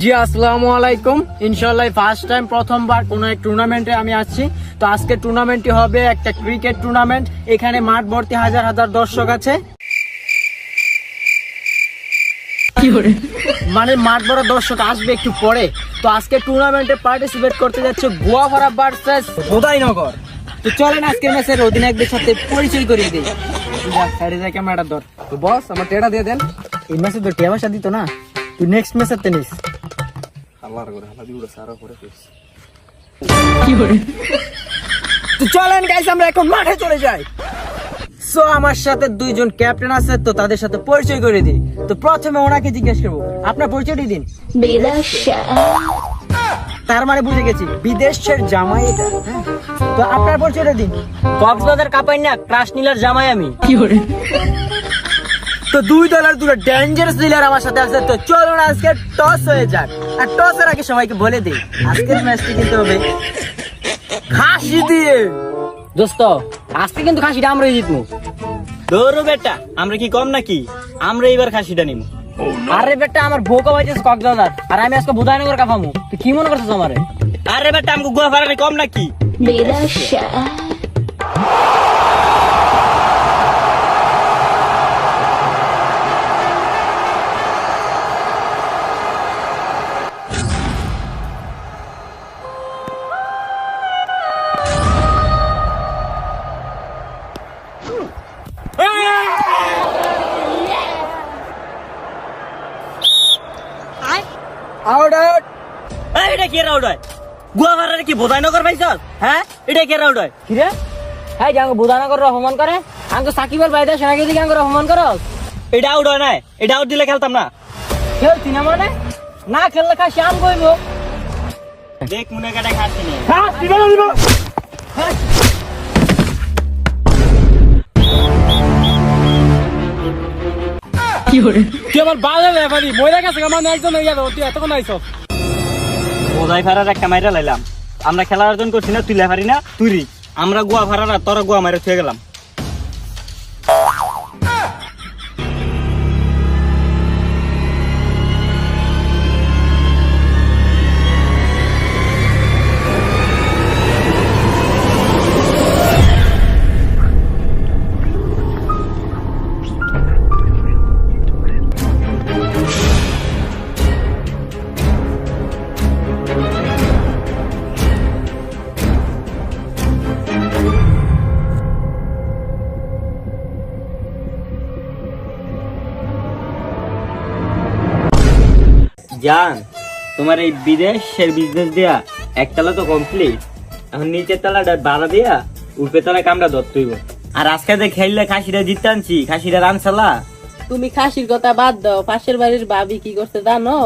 জি আসসালামু আলাইকুম। ইনশাআল্লাহ ফার্স্ট টাইম প্রথমবার কোনো এক টুর্নামেন্টে আমি আসছি। তো আজকে টুর্নামেন্টটি হবে একটা ক্রিকেট টুর্নামেন্ট। এখানে মাঠ ভর্তি হাজার হাজার দর্শক আছে, মানে মাঠ ভরা দর্শক আসবে একটু পরে। তো আজকে টুর্নামেন্টে পার্টিসিপেট করতে যাচ্ছে গোয়াভাড়া ভার্সেস উদয়নগর। তো চলেন আজকের ম্যাচের অধিনায়কদের সাথে পরিচয় করিয়ে দিই। ক্যামেরাটা ধর। তো বস আমার টেটা দিয়ে দেন। এই ম্যাচে তো টেয়া পয়সা দিত না, তুই নেক্সট ম্যাচের টেনিস তো চলেন গাইস আমরা এখন মাঠে চলে যাই। সো আমার সাথে দুইজন ক্যাপ্টেন আছে, তো তাদের সাথে পরিচয় করে দিই। তো প্রথমে ওনাকে জিজ্ঞেস করবো আপনার পরিচয়টি দিন। তার মানে বুঝে গেছি বিদেশের জামাই এটা। তো আপনার পরিচয়টা দিন। কক্সবাজার কাপাই না ক্রাশ নীলার জামাই আমি। তো দুই দলের দুটো ডেঞ্জারাস প্লেয়ার আমার সাথে আছে। তো চলুন আজকে টস হয়ে যাক। আর টসের আগে সবাইকে বলে দিই আজকের ম্যাচটি কিন্তু হবে খাসি দিয়ে। দোস্ত আজকে কিন্তু খাসিটা আমরাই জিতবো। দৌড়ো বেটা, আমরা কি কম নাকি? আমরা এবার খাসিটা নিব। আরে বেটা আমার ভোকা হয়েছে কক্সবাজার, আর আমি আজকে বুধানগর কাপামু। তুই কি মনে করছিস আমারে? আরে বেটা আমাকে গোয়া ভাড়া কম নাকি? Out out. এটা কি রাউড হয়? গোয়া ভাড়া কি বোধাইনগর পাইছস? হ্যাঁ এটা কি রাউড হয়? কি রে? হ্যাঁ যে আমাকে বুধানগর অপমান করে, আমাকে সাকিবের বাইরে শোনা গেছে আমাকে অপমান করো। এটা আউট হয় না, এটা আউট দিলে খেলতাম না। খেলছি না মানে? না খেললে খাসি আম কইবো। দেখ মনে কাটা খাসি নেই। হ্যাঁ দিব না দিব। তুই আমার বাজে রেফারি মইরা গেছে আমার একজন হইয়া দাও। তুই এতক্ষণ আইছস। বোধাই ভাড়ার একটা মাইরা লাইলাম। আমরা খেলার আয়োজন করছি না, তুই লেফারি না তুই। আমরা গোয়া ভাড়ারা তোরা গোয়া মাইরা থুয়ে গেলাম। জান তোমার এই বিদেশের বিজনেস দিয়া একতলা তো কমপ্লিট, এখন নিচের তলাটা ভাড়া দিয়া উপরে তলা কামড়া ধরতেইব। আর আজকে যে খেললে খাসিটা জিততে আনছি, খাসিটা রানছালা। তুমি খাসির কথা বাদ দাও, পাশের বাড়ির ভাবি কি করছে জানো?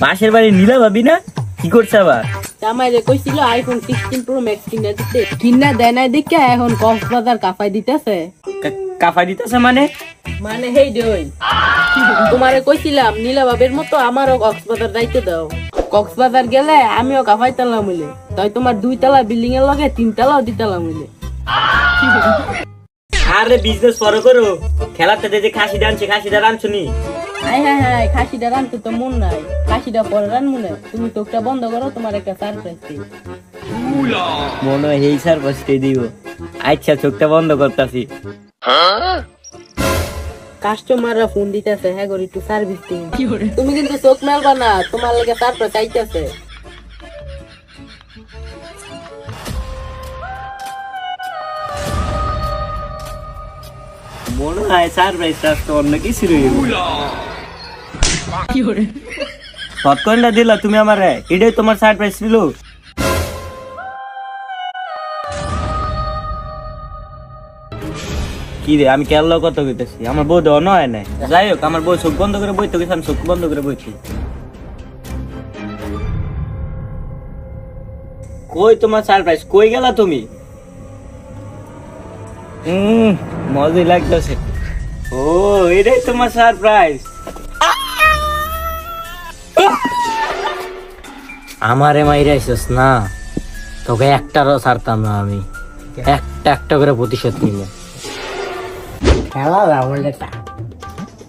পাশের বাড়ি নীলা ভাবি না কি করছে আবার? জামাইরে কইছিল আইফোন 16 প্রো ম্যাক্স কিনা দিতে, কিনা দেয় নাই দেখে এখন কক্সবাজার কাফাই দিতেছে। কাফা দিতেছে মানে? মানে হেই দই তোমারে কইছিলাম নীলা বাবের মতো আমারও কক্সবাজার যাইতে দাও। কক্সবাজার গেলে আমিও কাফাই তালাম হইলে, তাই তোমার 2 তলা বিল্ডিং এর লগে 3 তলাও দিতালাম হইলে। আরে বিজনেস পরে করো, খেলাতে যে খাসিটা আনছে খাসিটা রানছুনি। হাই হাই হাই, খাসিটা রানতে তো মন নাই, খাসিটা পরে রান মনে। তুমি চোখটা বন্ধ করো, তোমার একটা সারপ্রাইজ দিই। মনে হয় এই স্যার বসতে দিব। আচ্ছা চোখটা বন্ধ করতেছি। কাস্টমাররা ফোন দিতেছে, হ্যাঁ গো একটু সার্ভিস দিন। তুমি কিন্তু চোখ মেলবা না, তোমার লাগে সারপ্রাইজ আইতাছে। মনে হয় সারপ্রাইজটা তো অন্য কিছু রইব। পপকর্নটা দিলা তুমি আমারে, এটাই তোমার সারপ্রাইজ ছিল? কি রে আমি কেরলা কত কইতেছি, আমার বউ দেওয়া নয় নাই। যাই হোক আমার বউ চোখ বন্ধ করে বইতে গেছে, আমি চোখ বন্ধ করে বইছি। কই তোমার সারপ্রাইজ, কই গেলা তুমি? মজাই লাগতেছে। ও এটাই তোমার সারপ্রাইজ। আমারে মাইরাইছস না, তোকে একটারও ছাড়তাম না আমি। একটা একটা করে প্রতিশোধ নিব। খেলা বলটা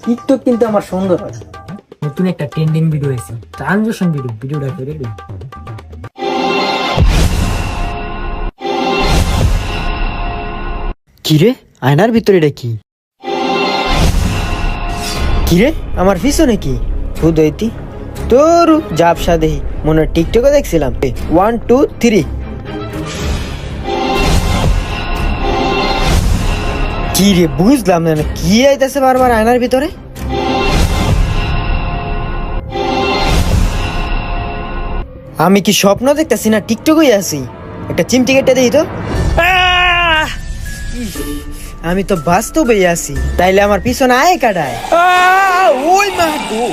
টিকটক কিন্তু আমার সুন্দর হয়, নতুন একটা ট্রেন্ডিং ভিডিও এসেছে, ট্রানজাকশন ভিডিওটা করে দিই। কিরে আয়নার ভিতরে এটা কি? কিরে আমার পিছনে কি হুদয়তি তোর জাবসা দেহি মনে হয় টিকটকে দেখছিলাম। 1 2 3 কি রে বুঝলাম না কি আইতাছে বারবার আয়নার ভিতরে। আমি কি স্বপ্ন দেখতেছি না টিকটকই আছি? একটা চিমটি কেটে দিই তো। আহ! ইস, আমি তো বাস্তবেই আছি, তাইলে আমার পিছনে আয় কাটায়। ওই মা গো,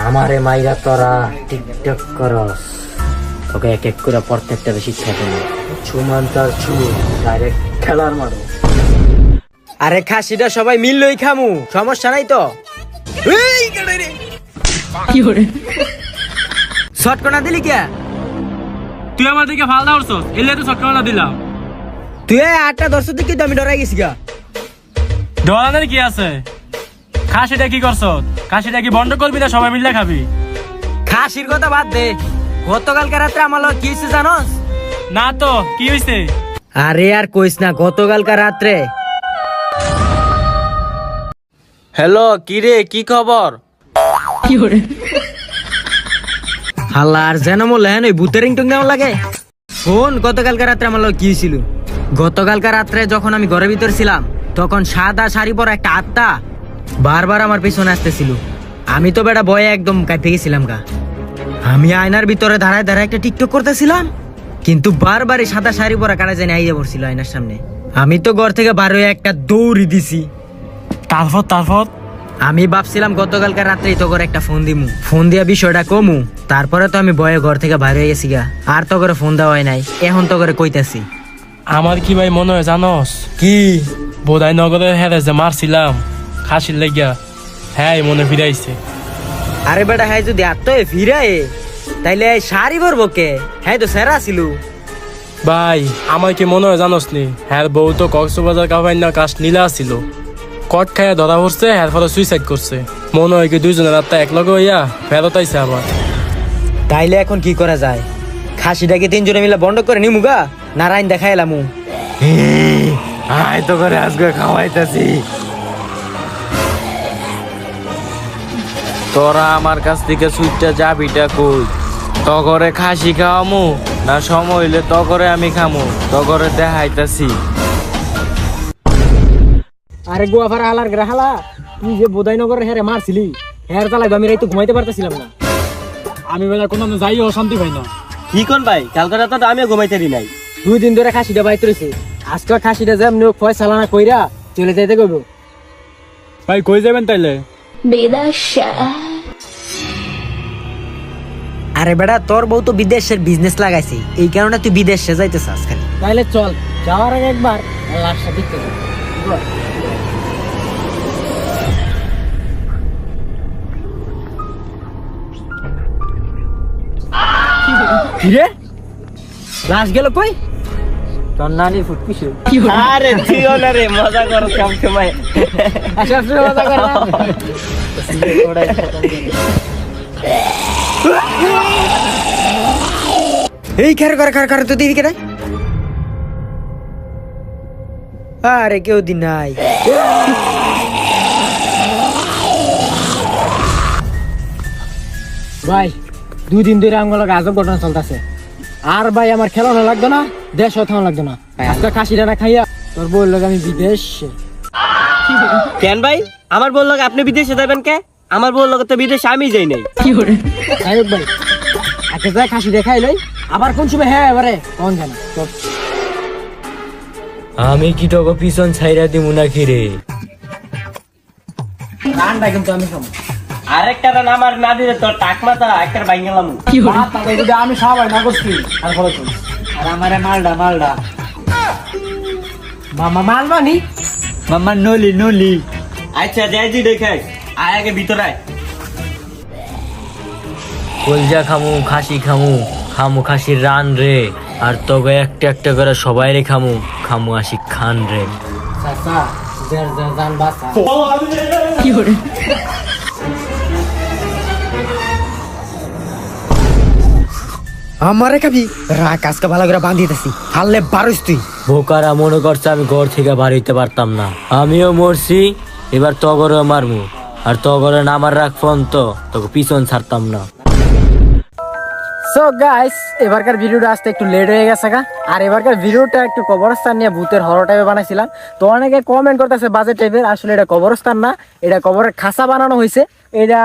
আমারে মাইরা তোরা টিকটক করস, তোকে এক এক করে প্রত্যেকটা শিক্ষা দেবো। ছুমান তার ছু ডাইরেক্ট খেলার মারো। আরে খাসিটা সবাই মিললই খামু, সমস্যা নাই তো। এই কাটাই রে, কি করে শর্ট কোনা দিলি কে? তুই আমার দিকে ফালদা উঠছস, এলে তো সটকানা দিলাম। তুই এই 8টা দর্শক দিকে তো আমি ডরাই গেছি গা। ডরানোর কি আছে? খাসিটা কি করছ? খাসিটা কি বন্ধ করবি না সবাই মিলে খাবি? খাসির কথা বাদ দে, গতকালকে রাত্রে আমার লগে কি হইছে জানোস? না তো কি হইছে? আরে আর কইস না, গতকালকে রাত্রে। হ্যালো, কি রে, কি খবর? কি করে হাল্লা আর যেন মোলে হ্যাঁ ওই ভূতের রিংটং কেমন লাগে। শোন, গতকালকে রাত্রে আমার লগে কি হয়েছিল। গতকালকে রাত্রে যখন আমি ঘরের ভিতর ছিলাম, তখন সাদা শাড়ি পরা একটা আত্মা বারবার আমার পিছনে আসতেছিল। আমি তো বেটা ভয়ে একদম কাঁপে গেছিলাম গা। আমি আয়নার ভিতরে দাঁড়ায় দাঁড়ায় একটা টিকটক করতেছিলাম, কিন্তু বারবারই সাদা শাড়ি পরা কারা জানি আইয়া পড়ছিল আয়নার সামনে। আমি তো ঘর থেকে বার হয়ে একটা দৌড়ি দিছি। তারপর আমি ভাবছিলাম গতকালকে রাত্রেই তো করে একটা ফোন দিমু, ফোন দিয়া বিষয়টা কমু। তারপরে তো আমি ভয়ে ঘর থেকে বাইরে হয়ে গেছি গা, আর তো করে ফোন দেওয়া হয় নাই। এখন তো করে কইতাছি। আমার কি ভাই মনে হয় জানোস? কি? বোধাই নগরে হেরে যে মারছিলাম খাসির লেগিয়া, হ্যাঁ মনে ফিরাইছে। আরে বেটা, হ্যাঁ যদি আত্ম ফিরায় তাইলে এই শাড়ি ভরবো কে? হ্যাঁ তো সেরা ছিল। ভাই আমার কি মনে হয় জানোস নি, হ্যাঁ বউ তো কক্সবাজার কাবাইনা কাশ নীলা ছিল, কট খাইয়া ধরা পড়ছে, হ্যাঁ ফলে সুইসাইড করছে। মনে হয় কি দুইজনের রাতটা এক লগে হইয়া ফেরত আইছে আবার। তাইলে এখন কি করা যায়? খাসিটাকে 3 জনে মিলে বন্ধ করে নিমু গা, নারায়ণ দেখা এলামু। আয় তো করে আজকে খাওয়াইতাছি। তোরা আমার কাছ থেকে সুইটটা যাবিটা কই? তগরে খাসি খাওয়ামু না সময় হইলে তগরে আমি খামু? তগরে দেখাইতাছি। আরে গোয়াফারা হালার গ্রাহালা, তুই যে বোধাইনগরের হেরে মারছিলি, হের তালায় আমি রাইতো ঘুমাইতে পারতেছিলাম না। আমি বেলা কোনো যাই অশান্তি পাই না। কি কোন ভাই, কালকে রাতে তো আমিও ঘুমাইতে দি নাই। 2 দিন ধরে খাসিটা বাইতে রয়েছে, আজকে খাসিটা যেমনি হোক ফয়সালা না কইরা চলে যাইতে কইব। ভাই কই যাবেন তাইলে? আরে বেটা, তোর বউ তো বিদেশের বিজনেস লাগাইছে, এই কারণে তুই বিদেশে যাইতেছাস খালি। তাইলে চল, যাওয়ার আগে একবার লাশটা দেখতে যাই। কিরে লাশ গেল কই? তোর নানি ফুটকিছে। আরে তুইও না রে, মজা করো কাম সময়। আচ্ছা মজা কর না। এই খার তো দিবি কেন? আরে কেউ দিন নাই। ভাই 2 দিন ধরে আমার লগে আজব ঘটনা চলতেছে। আর ভাই আমার খেলানো লাগতো না, দেশ হতানো লাগতো না। আজকে খাসিটা না খাইয়া তোর বউর লগে আমি বিদেশ। কেন ভাই, আমার বললো আপনি বিদেশে যাবেন কে? আমার বললো তো বিদেশে আমি যাই নাই। কি করে যাই হোক ভাই, আগে যাই খাসি দেখাই লই, আবার কোন সময় হ্যাঁ এবারে কোন জানি। আমি কি তোকে পিছন ছাইরা দিমু নাকি রে? রান্না কিন্তু আমি খাবো। আরেকটা রান আমার না দিলে তোর টাক মাথা একটা বাইন গেলাম। কি করে তাহলে যদি আমি সবাই না করছি আর ফলো করি। আর আমারে মালডা মামা মালবানি মামা নলি। আচ্ছা যাই জি দেখাই, আয় আগে ভিতরে আয়। কলজা খামু, খাসি খামু খাসির রান রে। আর তোকে একটা একটা করে সবাই রে খামু আশিক খান রে। চাচা জের জান বাসা। কি করে আমারে খাবি রাখ আজকে ভালো করে বান্ধিতেছি হারলে বারুস তুই। বোকারা মনে করছে আমি ঘর থেকে বাড়িতে পারতাম না, আমিও মরছি, এবার তগরে মারমু, আর তগরে নামার রাখ ফোন তো তোকে পিছন ছাড়তাম না। সো গাইস, এবারকার ভিডিওটা আসতে একটু লেট হয়ে গেছে গা। আর এবারকার ভিডিওটা একটু কবরস্থান নিয়ে ভূতের হরর টাইপে বানাইছিলাম। তো অনেকে কমেন্ট করতেছে বাজে টাইপের, আসলে এটা কবরস্থান না, এটা কবরের খাসা বানানো হয়েছে। এটা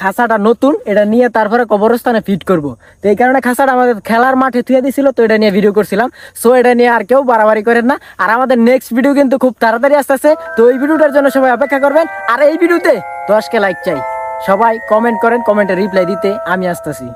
খাসাটা নতুন, এটা নিয়ে তারপরে কবরস্থানে ফিট করব। তো এই কারণে খাসাটা আমাদের খেলার মাঠে থুয়ে দিছিল, তো এটা নিয়ে ভিডিও করছিলাম। সো এটা নিয়ে আর কেউ বাড়াবাড়ি করেন না। আর আমাদের নেক্সট ভিডিও কিন্তু খুব তাড়াতাড়ি আসতেছে, তো এই ভিডিওটার জন্য সবাই অপেক্ষা করবেন। আর এই ভিডিওতে 10K লাইক চাই, সবাই কমেন্ট করেন, কমেন্টে রিপ্লাই দিতে আমি আসতেছি।